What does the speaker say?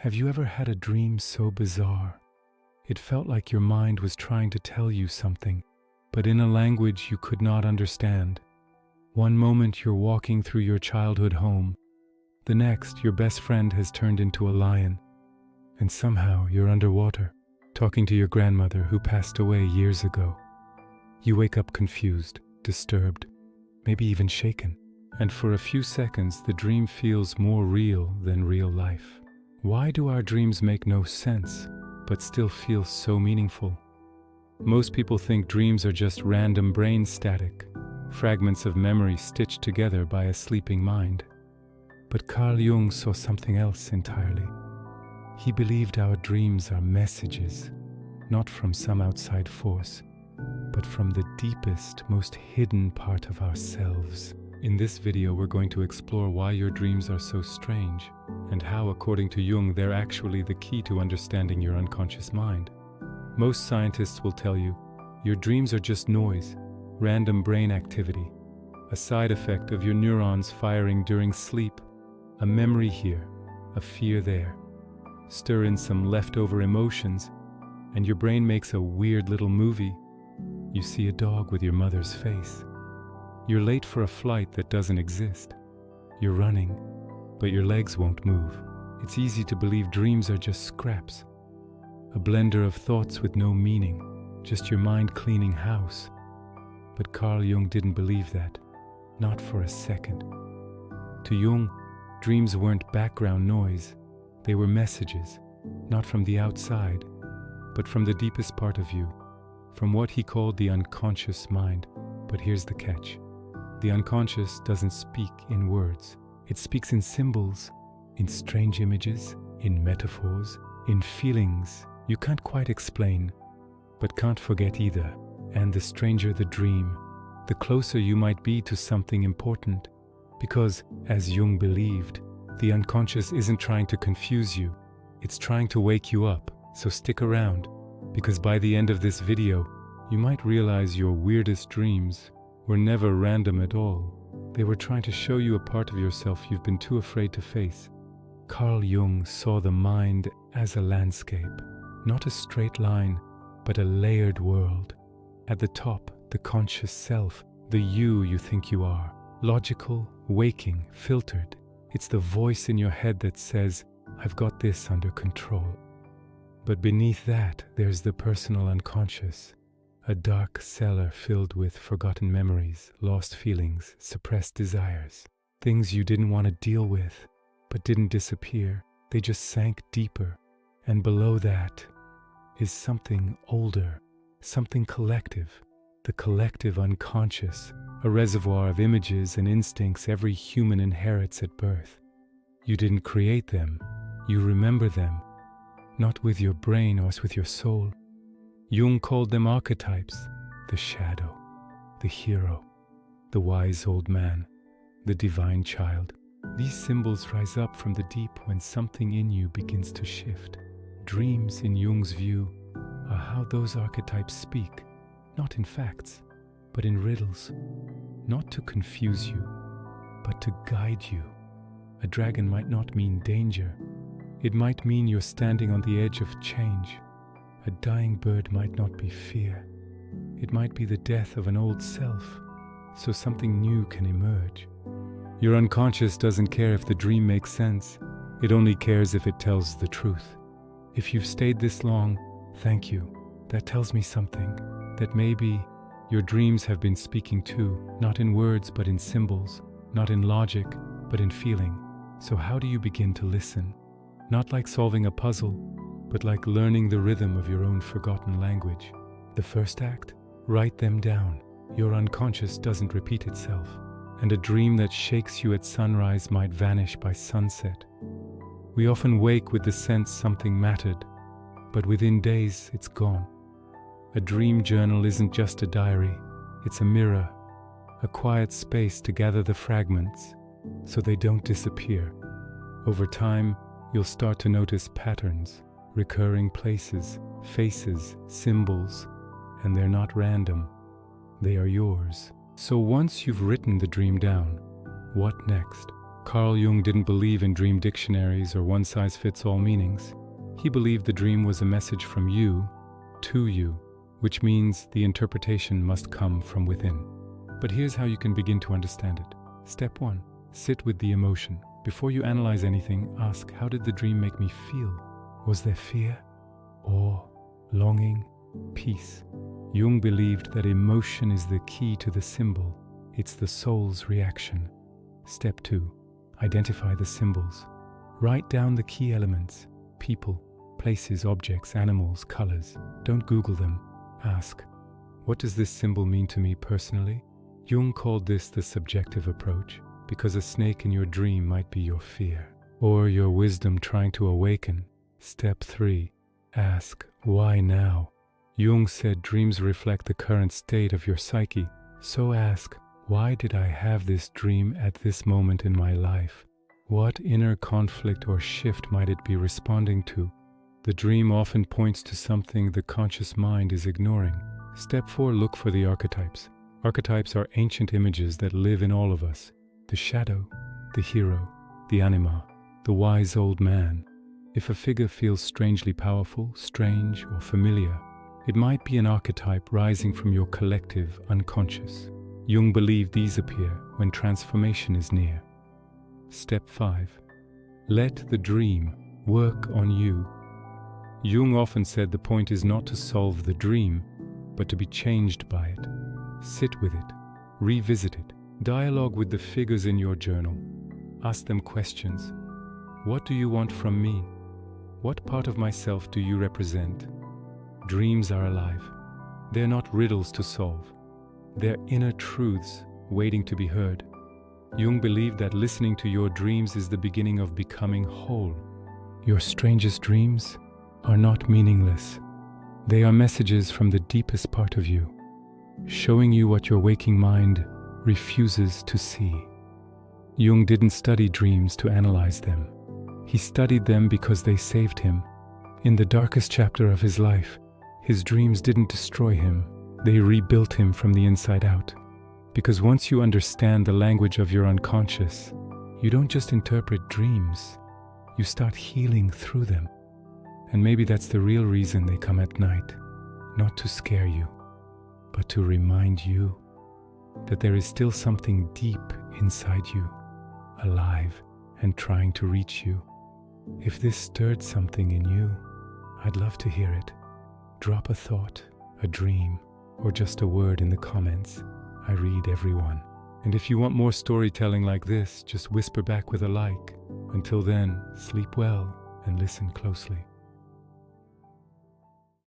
Have you ever had a dream so bizarre? It felt like your mind was trying to tell you something, but in a language you could not understand. One moment you're walking through your childhood home. The next, your best friend has turned into a lion. And somehow you're underwater, talking to your grandmother who passed away years ago. You wake up confused, disturbed, maybe even shaken. And for a few seconds, the dream feels more real than real life. Why do our dreams make no sense, but still feel so meaningful? Most people think dreams are just random brain static, fragments of memory stitched together by a sleeping mind. But Carl Jung saw something else entirely. He believed our dreams are messages, not from some outside force, but from the deepest, most hidden part of ourselves. In this video, we're going to explore why your dreams are so strange, and how, according to Jung, they're actually the key to understanding your unconscious mind. Most scientists will tell you, your dreams are just noise, random brain activity, a side effect of your neurons firing during sleep, a memory here, a fear there. Stir in some leftover emotions, and your brain makes a weird little movie. You see a dog with your mother's face. You're late for a flight that doesn't exist. You're running, but your legs won't move. It's easy to believe dreams are just scraps, a blender of thoughts with no meaning, just your mind cleaning house. But Carl Jung didn't believe that, not for a second. To Jung, dreams weren't background noise. They were messages, not from the outside, but from the deepest part of you, from what he called the unconscious mind. But here's the catch. The unconscious doesn't speak in words. It speaks in symbols, in strange images, in metaphors, in feelings you can't quite explain, but can't forget either. And the stranger the dream, the closer you might be to something important. Because, as Jung believed, the unconscious isn't trying to confuse you. It's trying to wake you up. So stick around, because by the end of this video, you might realize your weirdest dreams were never random at all. They were trying to show you a part of yourself you've been too afraid to face. Carl Jung saw the mind as a landscape, not a straight line, but a layered world. At the top, the conscious self, the you think you are, logical, waking, filtered. It's the voice in your head that says, I've got this under control. But beneath that, there's the personal unconscious, a dark cellar filled with forgotten memories, lost feelings, suppressed desires, things you didn't want to deal with, but didn't disappear. They just sank deeper. And below that is something older, something collective, the collective unconscious, a reservoir of images and instincts every human inherits at birth. You didn't create them, you remember them, not with your brain or with your soul. Jung called them archetypes, the shadow, the hero, the wise old man, the divine child. These symbols rise up from the deep when something in you begins to shift. Dreams, in Jung's view, are how those archetypes speak, not in facts, but in riddles, not to confuse you, but to guide you. A dragon might not mean danger. It might mean you're standing on the edge of change. A dying bird might not be fear. It might be the death of an old self, so something new can emerge. Your unconscious doesn't care if the dream makes sense. It only cares if it tells the truth. If you've stayed this long, thank you. That tells me something, that maybe your dreams have been speaking too, not in words but in symbols, not in logic but in feeling. So how do you begin to listen? Not like solving a puzzle, but like learning the rhythm of your own forgotten language. The first act? Write them down. Your unconscious doesn't repeat itself, and a dream that shakes you at sunrise might vanish by sunset. We often wake with the sense something mattered, but within days it's gone. A dream journal isn't just a diary, it's a mirror, a quiet space to gather the fragments so they don't disappear. Over time, you'll start to notice patterns, recurring places, faces, symbols, and they're not random. They are yours. So once you've written the dream down, what next? Carl Jung didn't believe in dream dictionaries or one-size-fits-all meanings. He believed the dream was a message from you to you, which means the interpretation must come from within. But here's how you can begin to understand it. Step 1. Sit with the emotion. Before you analyze anything, ask, how did the dream make me feel? Was there fear, awe, longing, peace? Jung believed that emotion is the key to the symbol. It's the soul's reaction. Step 2. Identify the symbols. Write down the key elements: people, places, objects, animals, colors. Don't Google them. Ask, what does this symbol mean to me personally? Jung called this the subjective approach, because a snake in your dream might be your fear, or your wisdom trying to awaken. Step 3. Ask, why now? Jung said dreams reflect the current state of your psyche. So ask, why did I have this dream at this moment in my life? What inner conflict or shift might it be responding to? The dream often points to something the conscious mind is ignoring. Step 4. Look for the archetypes. Archetypes are ancient images that live in all of us. The shadow, the hero, the anima, the wise old man. If a figure feels strangely powerful, strange, or familiar, it might be an archetype rising from your collective unconscious. Jung believed these appear when transformation is near. Step 5. Let the dream work on you. Jung often said the point is not to solve the dream, but to be changed by it. Sit with it, revisit it, dialogue with the figures in your journal. Ask them questions. What do you want from me? What part of myself do you represent? Dreams are alive. They're not riddles to solve. They're inner truths waiting to be heard. Jung believed that listening to your dreams is the beginning of becoming whole. Your strangest dreams are not meaningless. They are messages from the deepest part of you, showing you what your waking mind refuses to see. Jung didn't study dreams to analyze them. He studied them because they saved him. In the darkest chapter of his life, his dreams didn't destroy him. They rebuilt him from the inside out. Because once you understand the language of your unconscious, you don't just interpret dreams, you start healing through them. And maybe that's the real reason they come at night, not to scare you, but to remind you that there is still something deep inside you, alive and trying to reach you. If this stirred something in you, I'd love to hear it. Drop a thought, a dream, or just a word in the comments. I read everyone. And if you want more storytelling like this, just whisper back with a like. Until then, sleep well and listen closely.